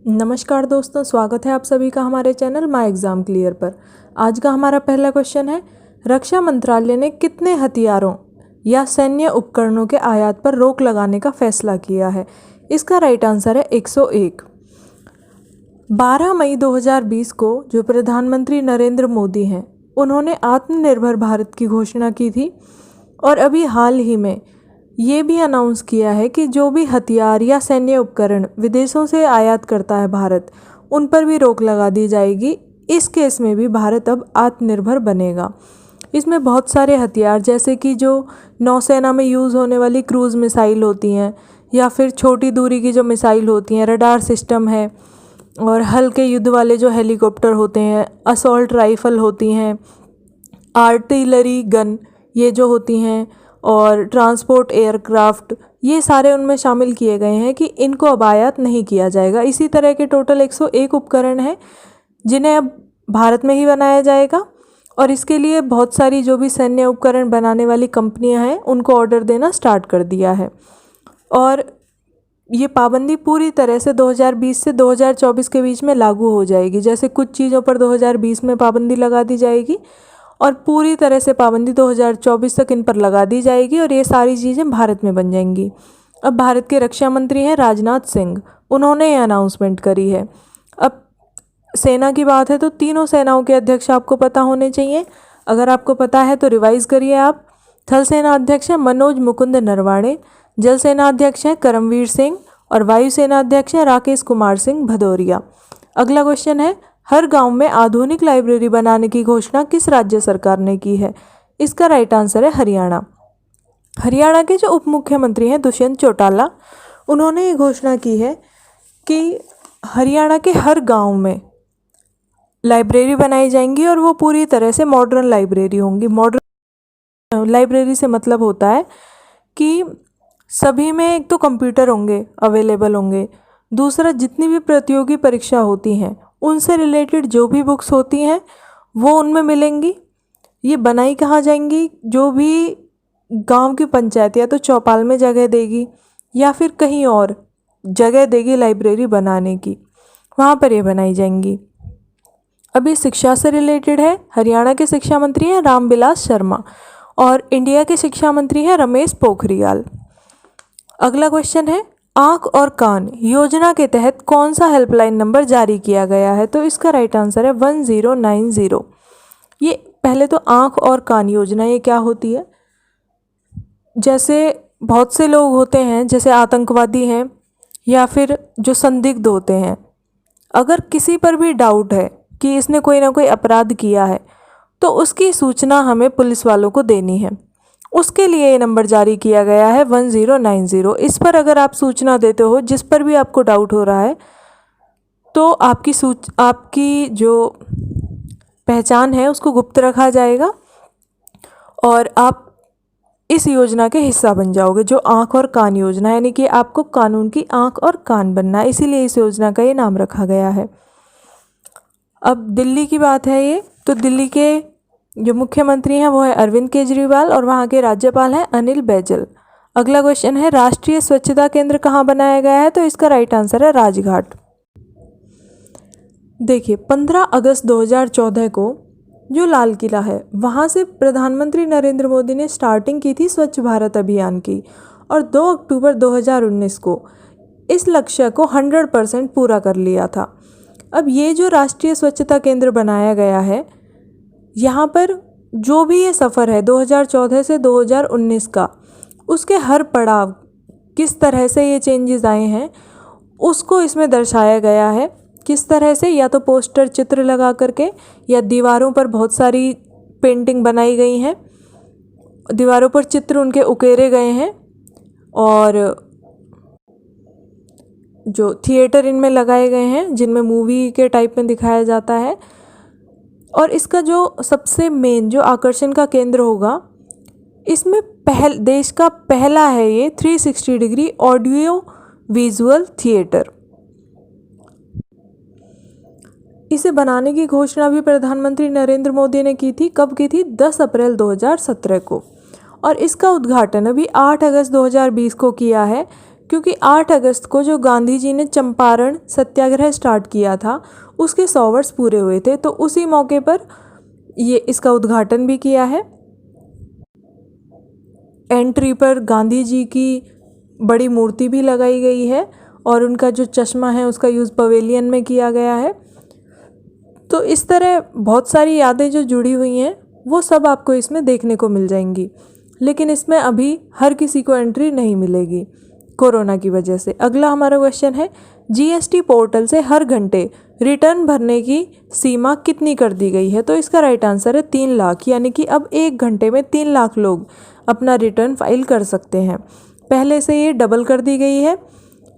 नमस्कार दोस्तों, स्वागत है आप सभी का हमारे चैनल माय एग्ज़ाम क्लियर पर। आज का हमारा पहला क्वेश्चन है, रक्षा मंत्रालय ने कितने हथियारों या सैन्य उपकरणों के आयात पर रोक लगाने का फैसला किया है? इसका राइट आंसर है 101। 12 मई 2020 को जो प्रधानमंत्री नरेंद्र मोदी हैं उन्होंने आत्मनिर्भर भारत की घोषणा की थी और अभी हाल ही में ये भी अनाउंस किया है कि जो भी हथियार या सैन्य उपकरण विदेशों से आयात करता है भारत, उन पर भी रोक लगा दी जाएगी। इस केस में भी भारत अब आत्मनिर्भर बनेगा। इसमें बहुत सारे हथियार जैसे कि जो नौसेना में यूज़ होने वाली क्रूज़ मिसाइल होती हैं या फिर छोटी दूरी की जो मिसाइल होती हैं, रडार सिस्टम है और हल्के युद्ध वाले जो हेलीकॉप्टर होते हैं, असॉल्ट राइफ़ल होती हैं, आर्टिलरी गन ये जो होती हैं और ट्रांसपोर्ट एयरक्राफ्ट, ये सारे उनमें शामिल किए गए हैं कि इनको अब आयात नहीं किया जाएगा। इसी तरह के टोटल 101 उपकरण हैं जिन्हें अब भारत में ही बनाया जाएगा और इसके लिए बहुत सारी जो भी सैन्य उपकरण बनाने वाली कंपनियां हैं उनको ऑर्डर देना स्टार्ट कर दिया है। और ये पाबंदी पूरी तरह से 2020 से 2024 के बीच में लागू हो जाएगी। जैसे कुछ चीज़ों पर 2020 में पाबंदी लगा दी जाएगी और पूरी तरह से पाबंदी 2024 तक इन पर लगा दी जाएगी और ये सारी चीज़ें भारत में बन जाएंगी। अब भारत के रक्षा मंत्री हैं राजनाथ सिंह, उन्होंने ये अनाउंसमेंट करी है। अब सेना की बात है तो तीनों सेनाओं के अध्यक्ष आपको पता होने चाहिए। अगर आपको पता है तो रिवाइज़ करिए आप। थल सेना अध्यक्ष हैं मनोज मुकुंद नरवाणे, जल सेना अध्यक्ष हैं करमवीर सिंह और वायुसेना अध्यक्ष हैं राकेश कुमार सिंह भदौरिया। अगला क्वेश्चन है, हर गांव में आधुनिक लाइब्रेरी बनाने की घोषणा किस राज्य सरकार ने की है? इसका राइट आंसर है हरियाणा। हरियाणा के जो उप मुख्यमंत्री हैं दुष्यंत चौटाला, उन्होंने ये घोषणा की है कि हरियाणा के हर गांव में लाइब्रेरी बनाई जाएंगी और वो पूरी तरह से मॉडर्न लाइब्रेरी होंगी। मॉडर्न लाइब्रेरी से मतलब होता है कि सभी में एक तो कंप्यूटर होंगे, अवेलेबल होंगे, दूसरा जितनी भी प्रतियोगी परीक्षा होती हैं उनसे रिलेटेड जो भी बुक्स होती हैं वो उनमें मिलेंगी। ये बनाई कहाँ जाएंगी? जो भी गांव की पंचायत या तो चौपाल में जगह देगी या फिर कहीं और जगह देगी लाइब्रेरी बनाने की, वहाँ पर ये बनाई जाएंगी। अभी शिक्षा से रिलेटेड है। हरियाणा के शिक्षा मंत्री हैं रामविलास शर्मा और इंडिया के शिक्षा मंत्री हैं रमेश पोखरियाल। अगला क्वेश्चन है, आँख और कान योजना के तहत कौन सा हेल्पलाइन नंबर जारी किया गया है? तो इसका राइट आंसर है 1090। ये पहले तो आँख और कान योजना ये क्या होती है? जैसे बहुत से लोग होते हैं, जैसे आतंकवादी हैं या फिर जो संदिग्ध होते हैं, अगर किसी पर भी डाउट है कि इसने कोई ना कोई अपराध किया है तो उसकी सूचना हमें पुलिस वालों को देनी है। उसके लिए ये नंबर जारी किया गया है 1090। इस पर अगर आप सूचना देते हो, जिस पर भी आपको डाउट हो रहा है, तो आपकी जो पहचान है उसको गुप्त रखा जाएगा और आप इस योजना के हिस्सा बन जाओगे, जो आँख और कान योजना, यानी कि आपको कानून की आँख और कान बनना है, इसीलिए इस योजना का ये नाम रखा गया है। अब दिल्ली की बात है ये, तो दिल्ली के जो मुख्यमंत्री हैं वो है अरविंद केजरीवाल और वहाँ के राज्यपाल हैं अनिल बैजल। अगला क्वेश्चन है, राष्ट्रीय स्वच्छता केंद्र कहाँ बनाया गया है? तो इसका राइट आंसर है राजघाट। देखिए, 15 अगस्त 2014 को जो लाल किला है वहाँ से प्रधानमंत्री नरेंद्र मोदी ने स्टार्टिंग की थी स्वच्छ भारत अभियान की और 2 अक्टूबर 2019 को इस लक्ष्य को 100% पूरा कर लिया था। अब ये जो राष्ट्रीय स्वच्छता केंद्र बनाया गया है, यहाँ पर जो भी ये सफ़र है 2014 से 2019 का, उसके हर पड़ाव किस तरह से ये चेंजेस आए हैं उसको इसमें दर्शाया गया है। किस तरह से? या तो पोस्टर चित्र लगा करके या दीवारों पर बहुत सारी पेंटिंग बनाई गई हैं, दीवारों पर चित्र उनके उकेरे गए हैं और जो थिएटर इनमें लगाए गए हैं जिनमें मूवी के टाइप में दिखाया जाता है। और इसका जो सबसे मेन जो आकर्षण का केंद्र होगा, इसमें देश का पहला है ये 360 डिग्री ऑडियो विजुअल थिएटर। इसे बनाने की घोषणा भी प्रधानमंत्री नरेंद्र मोदी ने की थी। कब की थी? 10 अप्रैल 2017 को। और इसका उद्घाटन अभी 8 अगस्त 2020 को किया है क्योंकि 8 अगस्त को जो गांधी जी ने चंपारण सत्याग्रह स्टार्ट किया था उसके 100 वर्ष पूरे हुए थे, तो उसी मौके पर ये इसका उद्घाटन भी किया है। एंट्री पर गांधी जी की बड़ी मूर्ति भी लगाई गई है और उनका जो चश्मा है उसका यूज़ पवेलियन में किया गया है। तो इस तरह बहुत सारी यादें जो जुड़ी हुई हैं वो सब आपको इसमें देखने को मिल जाएंगी, लेकिन इसमें अभी हर किसी को एंट्री नहीं मिलेगी कोरोना की वजह से। अगला हमारा क्वेश्चन है, जीएसटी पोर्टल से हर घंटे रिटर्न भरने की सीमा कितनी कर दी गई है? तो इसका राइट आंसर है 3 लाख, यानी कि अब 1 घंटे में 3 लाख लोग अपना रिटर्न फाइल कर सकते हैं। पहले से ये डबल कर दी गई है,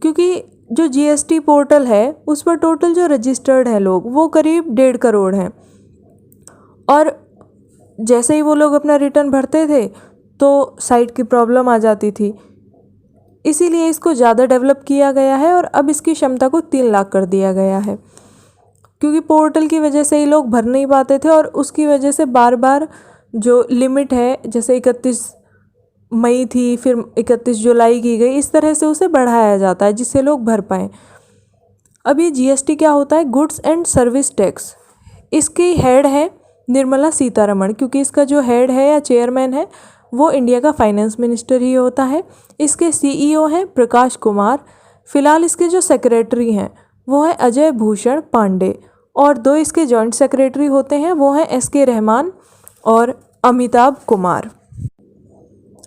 क्योंकि जो जीएसटी पोर्टल है उस पर टोटल जो रजिस्टर्ड हैं लोग वो करीब 1.5 करोड़ हैं, और जैसे ही वो लोग अपना रिटर्न भरते थे तो साइट की प्रॉब्लम आ जाती थी, इसीलिए इसको ज़्यादा डेवलप किया गया है और अब इसकी क्षमता को 3 लाख कर दिया गया है। क्योंकि पोर्टल की वजह से ही लोग भर नहीं पाते थे और उसकी वजह से बार बार जो लिमिट है, जैसे 31 मई थी फिर 31 जुलाई की गई, इस तरह से उसे बढ़ाया जाता है जिससे लोग भर पाएँ। अब ये जीएसटी क्या होता है? Goods and service tax. इसकी हेड है निर्मला सीतारमण, क्योंकि इसका जो हेड है या चेयरमैन है वो इंडिया का फाइनेंस मिनिस्टर ही होता है। इसके सीईओ हैं प्रकाश कुमार। फिलहाल इसके जो सेक्रेटरी हैं वो है अजय भूषण पांडे, और 2 इसके जॉइंट सेक्रेटरी होते हैं, वो हैं एसके रहमान और अमिताभ कुमार।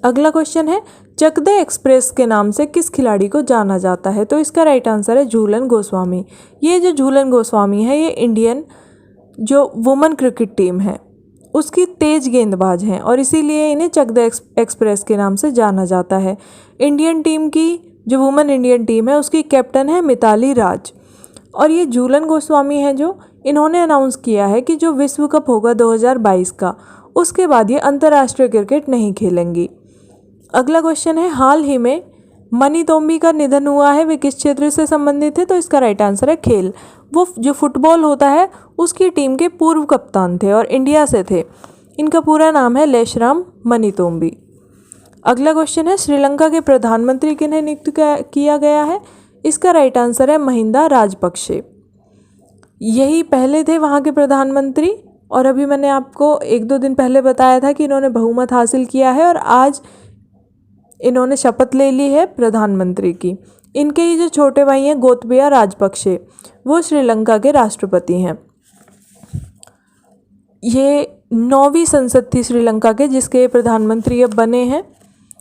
अगला क्वेश्चन है, चकदे एक्सप्रेस के नाम से किस खिलाड़ी को जाना जाता है? तो इसका राइट आंसर है झूलन गोस्वामी। ये जो झूलन गोस्वामी है ये इंडियन जो वुमेन क्रिकेट टीम है उसकी तेज गेंदबाज हैं और इसीलिए इन्हें चकदे एक्सप्रेस के नाम से जाना जाता है। इंडियन टीम की जो वुमेन इंडियन टीम है उसकी कैप्टन है मिताली राज, और ये झूलन गोस्वामी है जो इन्होंने अनाउंस किया है कि जो विश्व कप होगा 2022 का, उसके बाद ये अंतर्राष्ट्रीय क्रिकेट नहीं खेलेंगी। अगला क्वेश्चन है, हाल ही में मनी तोम्बी का निधन हुआ है, वे किस क्षेत्र से संबंधित है? तो इसका राइट आंसर है खेल। वो जो फुटबॉल होता है उसकी टीम के पूर्व कप्तान थे और इंडिया से थे। इनका पूरा नाम है लेशराम मनी तोम्बी। अगला क्वेश्चन है, श्रीलंका के प्रधानमंत्री किन्हें नियुक्त किया गया है? इसका राइट आंसर है महिंदा राजपक्षे। यही पहले थे वहाँ के प्रधानमंत्री, और अभी मैंने आपको 1-2 दिन पहले बताया था कि इन्होंने बहुमत हासिल किया है और आज इन्होंने शपथ ले ली है प्रधानमंत्री की। इनके ही जो छोटे भाई हैं गोतबिया राजपक्षे, वो श्रीलंका के राष्ट्रपति हैं। ये 9वीं संसद थी श्रीलंका के जिसके प्रधानमंत्री अब बने हैं,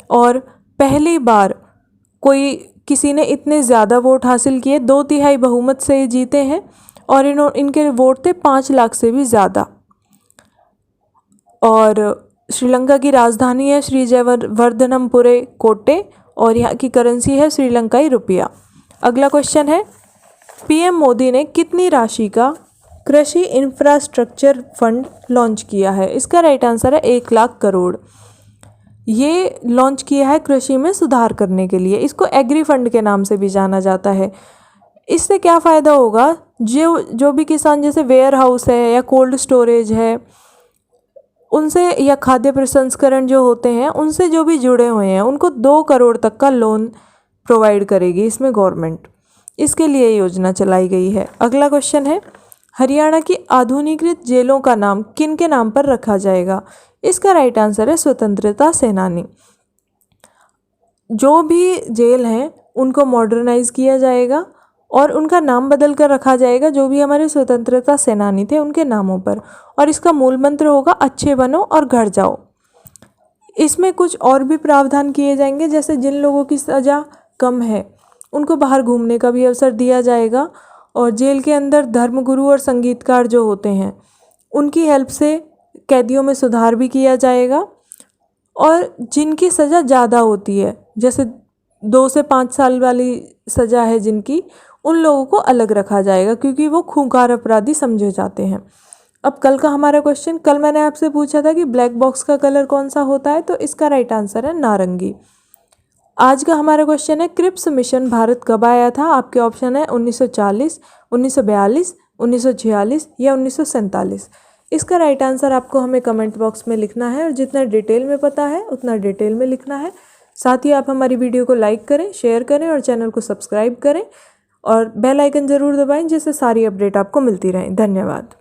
और पहली बार कोई किसी ने इतने ज़्यादा वोट हासिल किए, 2/3 बहुमत से जीते हैं, और इनके वोट थे 5 लाख से भी ज़्यादा। और श्रीलंका की राजधानी है श्री जयवर्धनपुरे कोटे, और यहाँ की करेंसी है श्रीलंकाई रुपया। अगला क्वेश्चन है, पीएम मोदी ने कितनी राशि का कृषि इंफ्रास्ट्रक्चर फंड लॉन्च किया है? इसका राइट आंसर है 1 लाख करोड़। ये लॉन्च किया है कृषि में सुधार करने के लिए। इसको एग्री फंड के नाम से भी जाना जाता है। इससे क्या फ़ायदा होगा? जो भी किसान जैसे वेयर हाउस है या कोल्ड स्टोरेज है उनसे, या खाद्य प्रसंस्करण जो होते हैं उनसे जो भी जुड़े हुए हैं, उनको 2 करोड़ तक का लोन प्रोवाइड करेगी इसमें गवर्नमेंट। इसके लिए योजना चलाई गई है। अगला क्वेश्चन है, हरियाणा की आधुनिकृत जेलों का नाम किन के नाम पर रखा जाएगा? इसका राइट आंसर है स्वतंत्रता सेनानी। जो भी जेल हैं उनको मॉडर्नाइज किया जाएगा और उनका नाम बदल कर रखा जाएगा जो भी हमारे स्वतंत्रता सेनानी थे उनके नामों पर, और इसका मूल मंत्र होगा अच्छे बनो और घर जाओ। इसमें कुछ और भी प्रावधान किए जाएंगे, जैसे जिन लोगों की सज़ा कम है उनको बाहर घूमने का भी अवसर दिया जाएगा, और जेल के अंदर धर्मगुरु और संगीतकार जो होते हैं उनकी हेल्प से कैदियों में सुधार भी किया जाएगा। और जिनकी सज़ा ज़्यादा होती है, जैसे 2 से 5 साल वाली सज़ा है जिनकी, उन लोगों को अलग रखा जाएगा क्योंकि वो खूंखार अपराधी समझे जाते हैं। अब कल का हमारा क्वेश्चन, कल मैंने आपसे पूछा था कि ब्लैक बॉक्स का कलर कौन सा होता है, तो इसका राइट आंसर है नारंगी। आज का हमारा क्वेश्चन है, क्रिप्स मिशन भारत कब आया था? आपके ऑप्शन है 1940, 1942, 1946 या 1947। इसका राइट आंसर आपको हमें कमेंट बॉक्स में लिखना है, और जितना डिटेल में पता है उतना डिटेल में लिखना है। साथ ही आप हमारी वीडियो को लाइक करें, शेयर करें और चैनल को सब्सक्राइब करें और बेल आइकन ज़रूर दबाएं जिससे सारी अपडेट आपको मिलती रहें। धन्यवाद।